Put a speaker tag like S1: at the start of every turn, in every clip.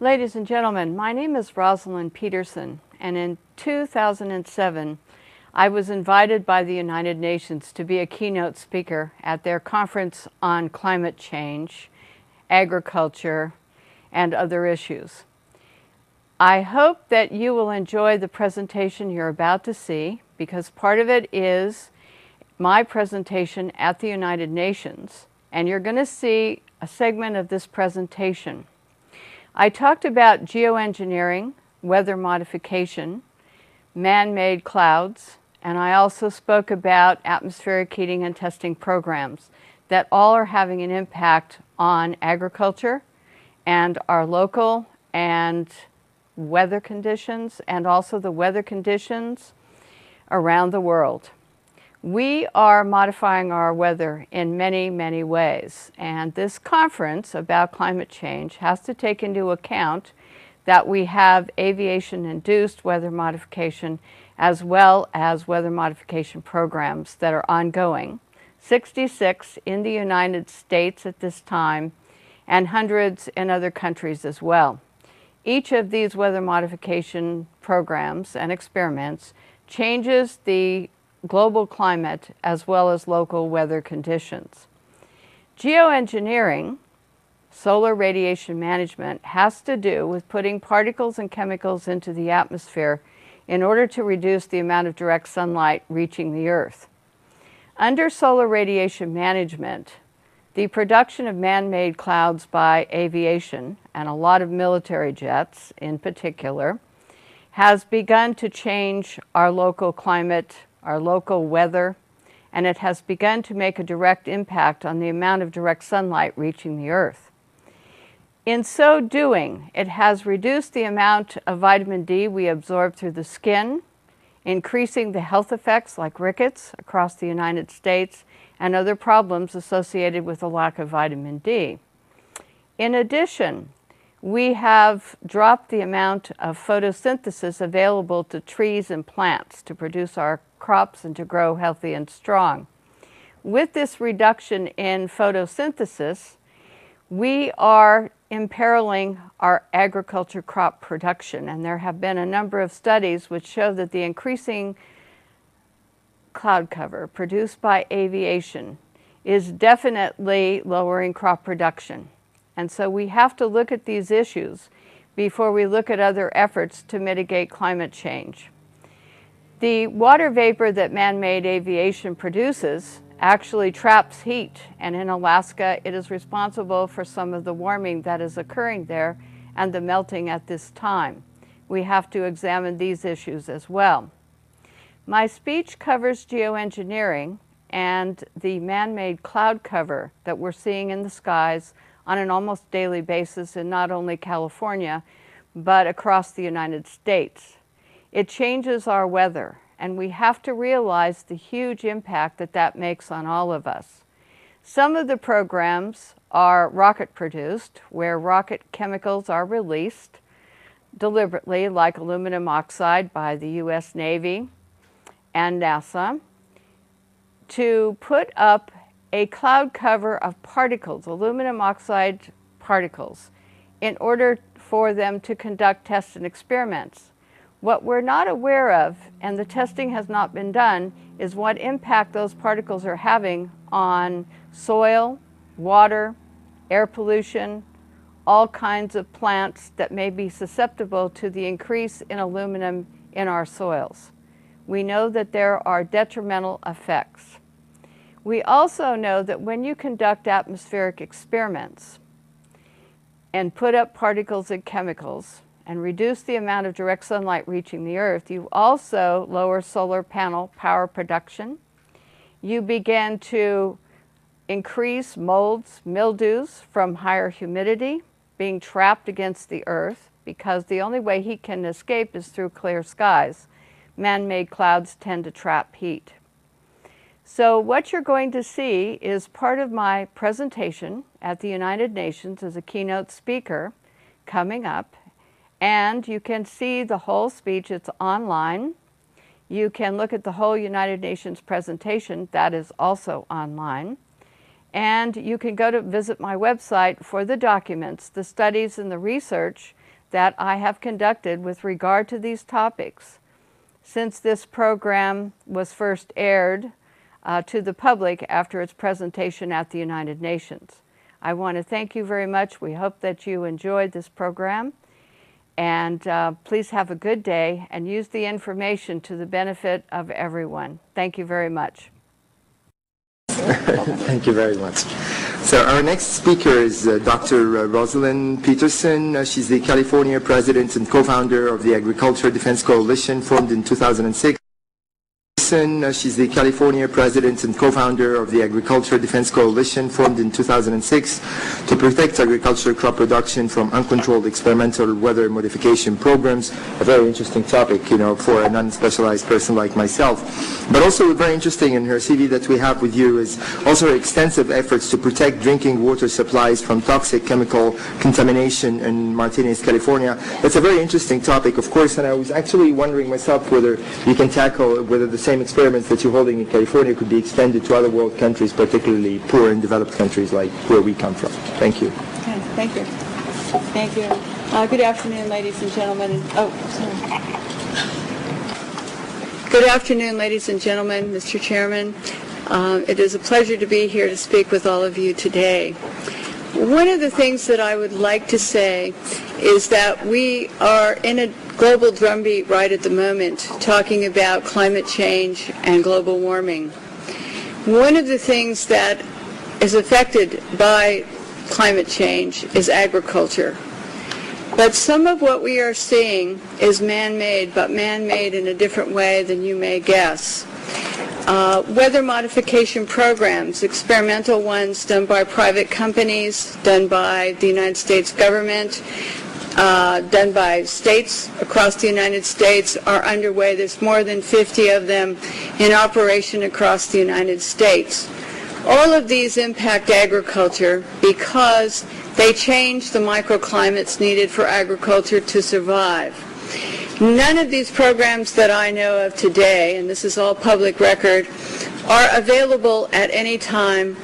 S1: Ladies and gentlemen, my name is Rosalind Peterson, and in 2007, I was invited by the United Nations to be a keynote speaker at their conference on climate change, agriculture, and other issues. I hope that you will enjoy the presentation you're about to see, because part of it is my presentation at the United Nations, and you're going to see a segment of this presentation. I talked about geoengineering, weather modification, man-made clouds, and I also spoke about atmospheric heating and testing programs that all are having an impact on agriculture and our local and weather conditions, and also the weather conditions around the world. We are modifying our weather in many, many ways, and this conference about climate change has to take into account that we have aviation-induced weather modification as well as weather modification programs that are ongoing, 66 in the United States at this time, and hundreds in other countries as well. Each of these weather modification programs and experiments changes the global climate as well as local weather conditions. Geoengineering, solar radiation management, has to do with putting particles and chemicals into the atmosphere in order to reduce the amount of direct sunlight reaching the Earth. Under solar radiation management, the production of man-made clouds by aviation, and a lot of military jets in particular, has begun to change our local climate, our local weather, and it has begun to make a direct impact on the amount of direct sunlight reaching the Earth. In so doing, it has reduced the amount of vitamin D we absorb through the skin, increasing the health effects like rickets across the United States and other problems associated with a lack of vitamin D. In addition, we have dropped the amount of photosynthesis available to trees and plants to produce our crops and to grow healthy and strong. With this reduction in photosynthesis, we are imperiling our agriculture crop production, and there have been a number of studies which show that the increasing cloud cover produced by aviation is definitely lowering crop production. And so we have to look at these issues before we look at other efforts to mitigate climate change. The water vapor that man-made aviation produces actually traps heat, and in Alaska it is responsible for some of the warming that is occurring there and the melting at this time. We have to examine these issues as well. My speech covers geoengineering and the man-made cloud cover that we're seeing in the skies on an almost daily basis in not only California, but across the United States. It changes our weather, and we have to realize the huge impact that that makes on all of us. Some of the programs are rocket-produced, where rocket chemicals are released deliberately, like aluminum oxide by the U.S. Navy and NASA, to put up a cloud cover of particles, aluminum oxide particles, in order for them to conduct tests and experiments. What we're not aware of, and the testing has not been done, is what impact those particles are having on soil, water, air pollution, all kinds of plants that may be susceptible to the increase in aluminum in our soils. We know that there are detrimental effects. We also know that when you conduct atmospheric experiments and put up particles and chemicals and reduce the amount of direct sunlight reaching the Earth, you also lower solar panel power production. You begin to increase molds, mildews from higher humidity being trapped against the Earth, because the only way heat can escape is through clear skies. Man-made clouds tend to trap heat. So what you're going to see is part of my presentation at the United Nations as a keynote speaker coming up, and you can see the whole speech. It's online. You can look at the whole United Nations presentation. That is also online. And you can go to visit my website for the documents, the studies, and the research that I have conducted with regard to these topics since this program was first aired to the public after its presentation at the United Nations. I want to thank you very much. We hope that you enjoyed this program, and please have a good day and use the information to the benefit of everyone. Thank you very much.
S2: Thank you very much. So our next speaker is Dr. Rosalind Peterson. She's the California president and co-founder of the Agriculture Defense Coalition, formed in 2006. She's the California president and co-founder of the Agriculture Defense Coalition, formed in 2006 to protect agricultural crop production from uncontrolled experimental weather modification programs. A very interesting topic, you know, for a non-specialized person like myself. But also very interesting in her CV that we have with you is also her extensive efforts to protect drinking water supplies from toxic chemical contamination in Martinez, California. That's a very interesting topic, of course, and I was actually wondering myself whether you can tackle whether the same experiments that you're holding in California could be extended to other world countries, particularly poor and developed countries like where we come from. Thank you.
S3: Okay, thank you. Thank you. Good afternoon, ladies and gentlemen. Good afternoon, ladies and gentlemen, Mr. Chairman. It is a pleasure to be here to speak with all of you today. One of the things that I would like to say is that we are in a global drumbeat right at the moment talking about climate change and global warming. One of the things that is affected by climate change is agriculture. But some of what we are seeing is man-made, but man-made in a different way than you may guess. Weather modification programs, experimental ones done by private companies, done by the United States government, done by states across the United States, are underway. There's more than 50 of them in operation across the United States. All of these impact agriculture because they change the microclimates needed for agriculture to survive. None of these programs that I know of today, and this is all public record, are available at any time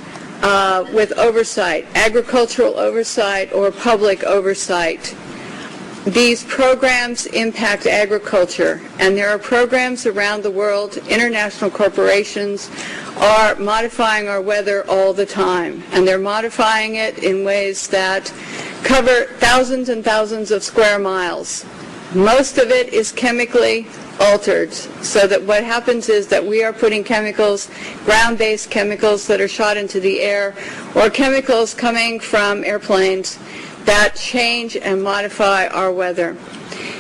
S3: with oversight, agricultural oversight or public oversight. These programs impact agriculture, and there are programs around the world. International corporations are modifying our weather all the time, and they're modifying it in ways that cover thousands and thousands of square miles. Most of it is chemically altered, so that what happens is that we are putting chemicals, ground-based chemicals that are shot into the air, or chemicals coming from airplanes that change and modify our weather.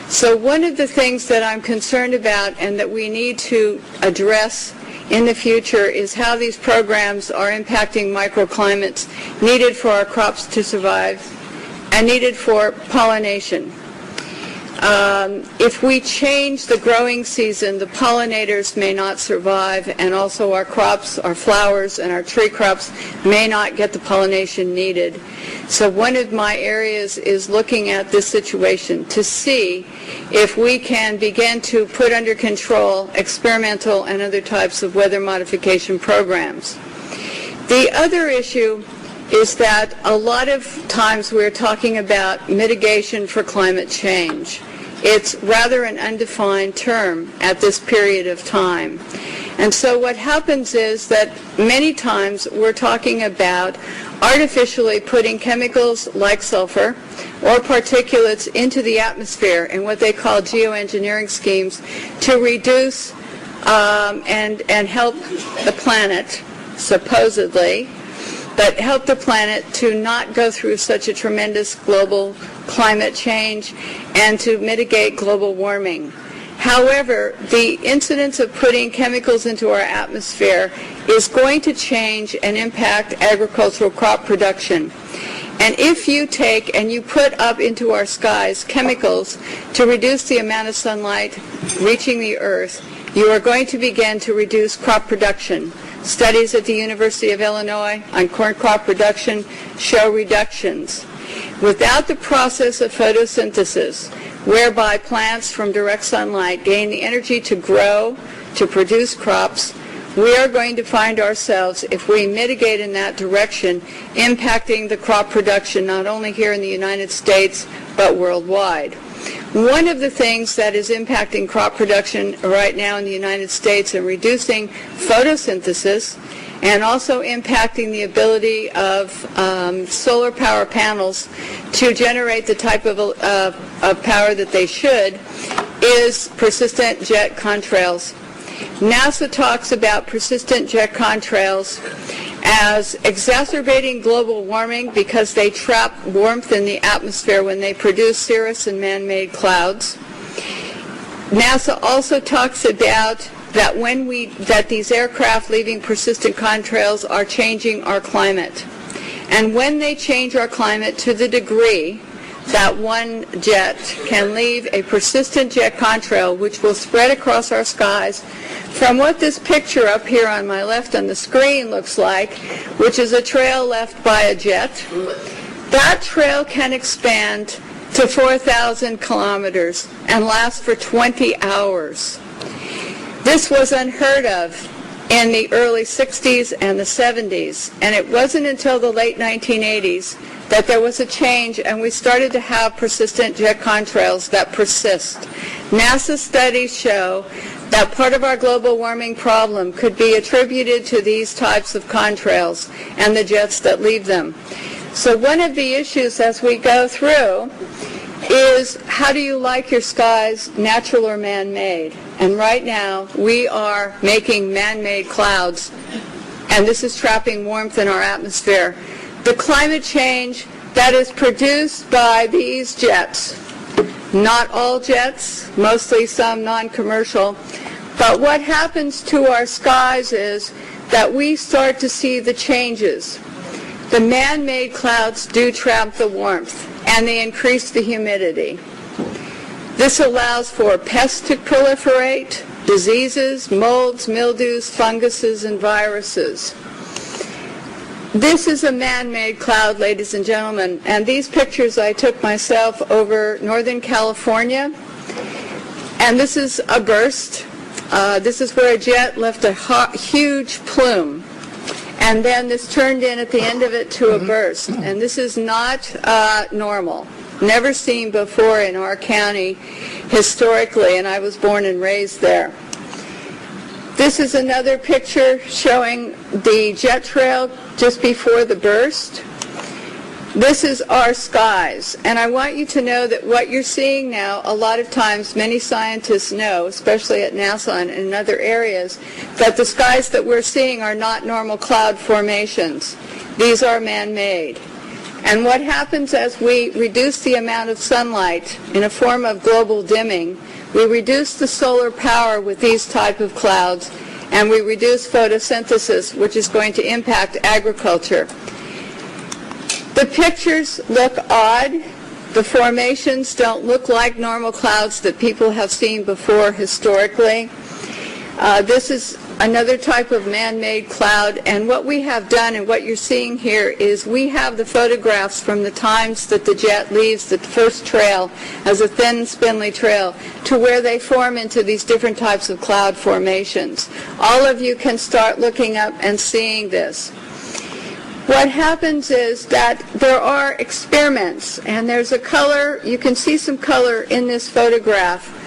S3: So one of the things that I'm concerned about and that we need to address in the future is how these programs are impacting microclimates needed for our crops to survive and needed for pollination. If we change the growing season, the pollinators may not survive, and also our crops, our flowers, and our tree crops may not get the pollination needed. So one of my areas is looking at this situation to see if we can begin to put under control experimental and other types of weather modification programs. The other issue is that a lot of times we're talking about mitigation for climate change. It's rather an undefined term at this period of time. And so what happens is that many times we're talking about artificially putting chemicals like sulfur or particulates into the atmosphere in what they call geoengineering schemes to reduce and help the planet, supposedly, but help the planet to not go through such a tremendous global climate change and to mitigate global warming. However, the incidence of putting chemicals into our atmosphere is going to change and impact agricultural crop production. And if you take and you put up into our skies chemicals to reduce the amount of sunlight reaching the earth, you are going to begin to reduce crop production. Studies at the University of Illinois on corn crop production show reductions. Without the process of photosynthesis, whereby plants from direct sunlight gain the energy to grow, to produce crops, we are going to find ourselves, if we mitigate in that direction, impacting the crop production not only here in the United States, but worldwide. One of the things that is impacting crop production right now in the United States and reducing photosynthesis and also impacting the ability of solar power panels to generate the type of power that they should is persistent jet contrails. NASA talks about persistent jet contrails as exacerbating global warming because they trap warmth in the atmosphere when they produce cirrus and man-made clouds. NASA also talks about that these aircraft leaving persistent contrails are changing our climate. And when they change our climate to the degree that one jet can leave a persistent jet contrail which will spread across our skies from what this picture up here on my left on the screen looks like, which is a trail left by a jet, that trail can expand to 4,000 kilometers and last for 20 hours. This was unheard of in the early 60s and the 70s, and it wasn't until the late 1980s that there was a change and we started to have persistent jet contrails that persist. NASA studies show that part of our global warming problem could be attributed to these types of contrails and the jets that leave them. So one of the issues as we go through is, how do you like your skies, natural or man-made? And right now we are making man-made clouds, and this is trapping warmth in our atmosphere. The climate change that is produced by these jets, not all jets, mostly some non-commercial, but what happens to our skies is that we start to see the changes. The man-made clouds do trap the warmth, and they increase the humidity. This allows for pests to proliferate, diseases, molds, mildews, funguses, and viruses. This is a man-made cloud, ladies and gentlemen, and these pictures I took myself over Northern California, and this is a burst. This is where a jet left a huge plume, and then this turned in at the end of it to a burst, and this is not normal. Never seen before in our county historically, and I was born and raised there. This is another picture showing the jet trail just before the burst. This is our skies, and I want you to know that what you're seeing now, a lot of times many scientists know, especially at NASA and in other areas, that the skies that we're seeing are not normal cloud formations. These are man-made. And what happens as we reduce the amount of sunlight in a form of global dimming, we reduce the solar power with these type of clouds, and we reduce photosynthesis, which is going to impact agriculture. The pictures look odd. The formations don't look like normal clouds that people have seen before historically. This is another type of man-made cloud, and what we have done and what you're seeing here is we have the photographs from the times that the jet leaves the first trail as a thin, spindly trail to where they form into these different types of cloud formations. All of you can start looking up and seeing this. What happens is that there are experiments, and there's a color, you can see some color in this photograph.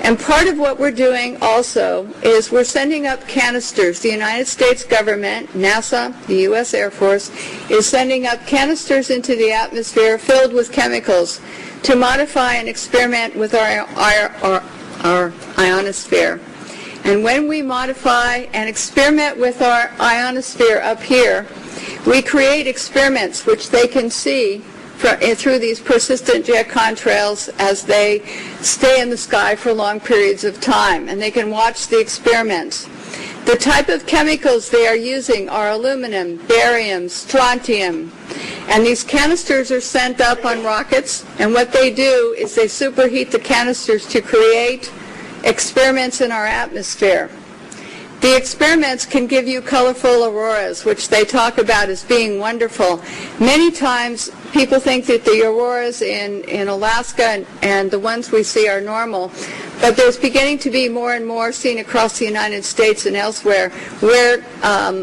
S3: And part of what we're doing also is we're sending up canisters. The United States government, NASA, the U.S. Air Force, is sending up canisters into the atmosphere filled with chemicals to modify and experiment with our ionosphere. And when we modify and experiment with our ionosphere up here, we create experiments which they can see through these persistent jet contrails as they stay in the sky for long periods of time, and they can watch the experiments. The type of chemicals they are using are aluminum, barium, strontium, and these canisters are sent up on rockets, and what they do is they superheat the canisters to create experiments in our atmosphere. The experiments can give you colorful auroras, which they talk about as being wonderful. Many times people think that the auroras in Alaska and the ones we see are normal, but there's beginning to be more and more seen across the United States and elsewhere where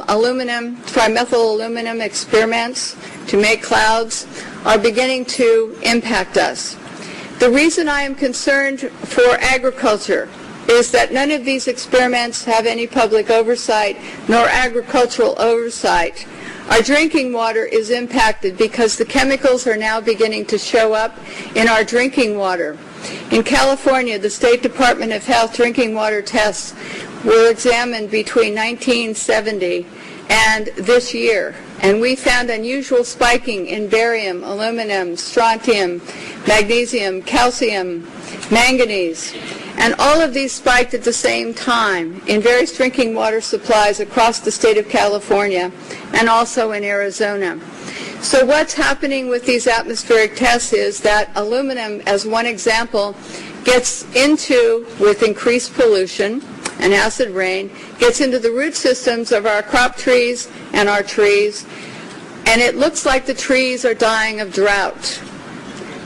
S3: aluminum, trimethyl aluminum experiments to make clouds are beginning to impact us. The reason I am concerned for agriculture is that none of these experiments have any public oversight nor agricultural oversight. Our drinking water is impacted because the chemicals are now beginning to show up in our drinking water. In California, the State Department of Health drinking water tests were examined between 1970 and this year, and we found unusual spiking in barium, aluminum, strontium, magnesium, calcium, manganese, and all of these spiked at the same time in various drinking water supplies across the state of California and also in Arizona. So what's happening with these atmospheric tests is that aluminum, as one example, gets into, with increased pollution and acid rain, gets into the root systems of our crop trees and our trees, and it looks like the trees are dying of drought.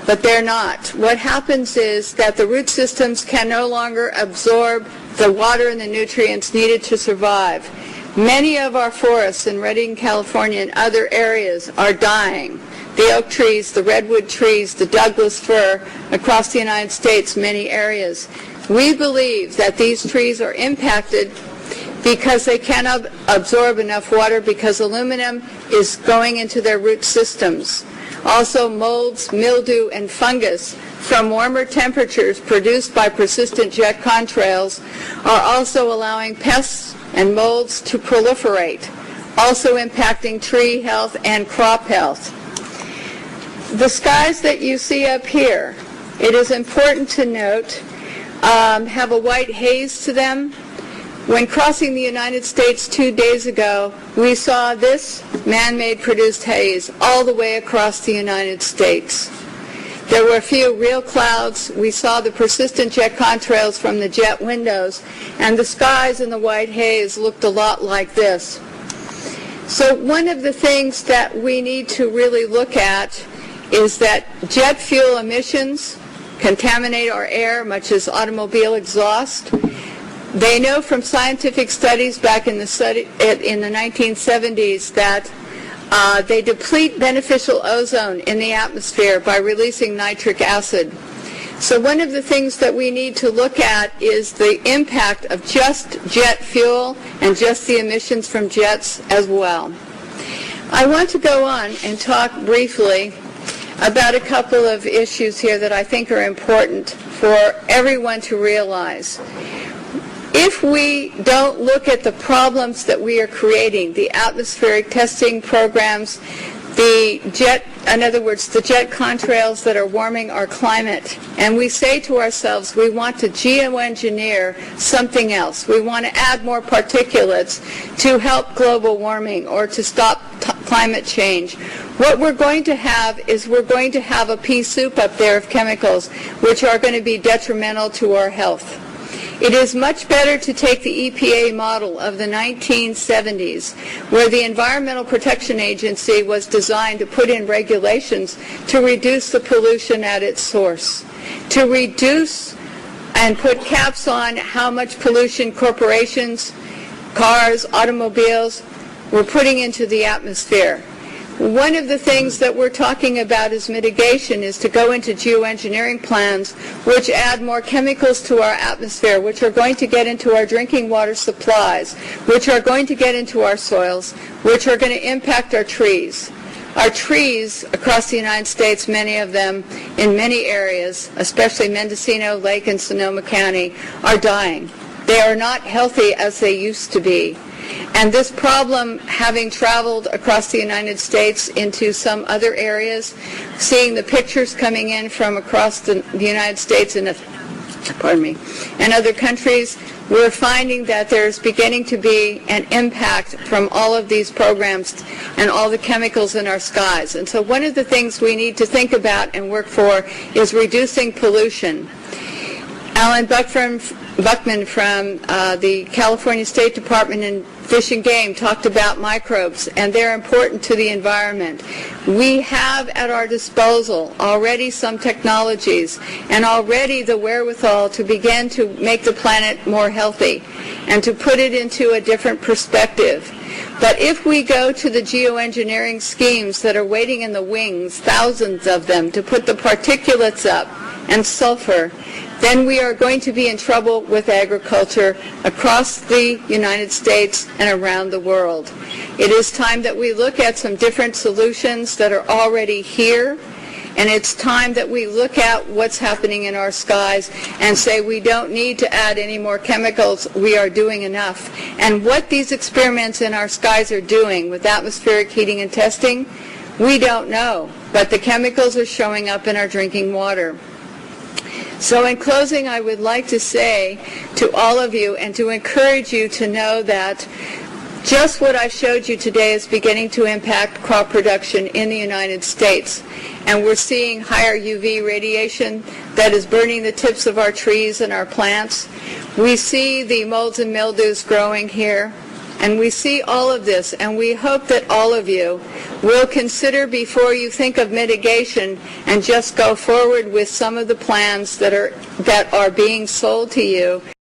S3: But they're not. What happens is that the root systems can no longer absorb the water and the nutrients needed to survive. Many of our forests in Redding, California, and other areas are dying. The oak trees, the redwood trees, the Douglas fir across the United States, many areas. We believe that these trees are impacted because they cannot absorb enough water because aluminum is going into their root systems. Also, molds, mildew, and fungus from warmer temperatures produced by persistent jet contrails are also allowing pests and molds to proliferate, also impacting tree health and crop health. The skies that you see up here, it is important to note, have a white haze to them. When crossing the United States 2 days ago, we saw this man-made produced haze all the way across the United States. There were a few real clouds. We saw the persistent jet contrails from the jet windows, and the skies in the white haze looked a lot like this. So one of the things that we need to really look at is that jet fuel emissions contaminate our air, much as automobile exhaust. They know from scientific studies back in the 1970s that they deplete beneficial ozone in the atmosphere by releasing nitric acid. So one of the things that we need to look at is the impact of just jet fuel and just the emissions from jets as well. I want to go on and talk briefly about a couple of issues here that I think are important for everyone to realize. If we don't look at the problems that we are creating, the atmospheric testing programs, in other words, the jet contrails that are warming our climate, and we say to ourselves, we want to geoengineer something else. We want to add more particulates to help global warming or to stop climate change. What we're going to have is we're going to have a pea soup up there of chemicals which are going to be detrimental to our health. It is much better to take the EPA model of the 1970s, where the Environmental Protection Agency was designed to put in regulations to reduce the pollution at its source, to reduce and put caps on how much pollution corporations, cars, automobiles were putting into the atmosphere. One of the things that we're talking about as mitigation is to go into geoengineering plans which add more chemicals to our atmosphere, which are going to get into our drinking water supplies, which are going to get into our soils, which are going to impact our trees. Our trees across the United States, many of them in many areas, especially Mendocino, Lake, and Sonoma County, are dying. They are not healthy as they used to be. And this problem, having traveled across the United States into some other areas, seeing the pictures coming in from across the United States and other countries, we're finding that there's beginning to be an impact from all of these programs and all the chemicals in our skies. And so one of the things we need to think about and work for is reducing pollution. Alan Buckman from the California State Department and Fish and Game talked about microbes, and they're important to the environment. We have at our disposal already some technologies and already the wherewithal to begin to make the planet more healthy and to put it into a different perspective. But if we go to the geoengineering schemes that are waiting in the wings, thousands of them, to put the particulates up and sulfur, then we are going to be in trouble with agriculture across the United States and around the world. It is time that we look at some different solutions that are already here, and it's time that we look at what's happening in our skies and say we don't need to add any more chemicals, we are doing enough. And what these experiments in our skies are doing with atmospheric heating and testing, we don't know, but the chemicals are showing up in our drinking water. So in closing, I would like to say to all of you and to encourage you to know that just what I showed you today is beginning to impact crop production in the United States. And we're seeing higher UV radiation that is burning the tips of our trees and our plants. We see the molds and mildews growing here. And we see all of this, and we hope that all of you will consider before you think of mitigation and just go forward with some of the plans that are being sold to you.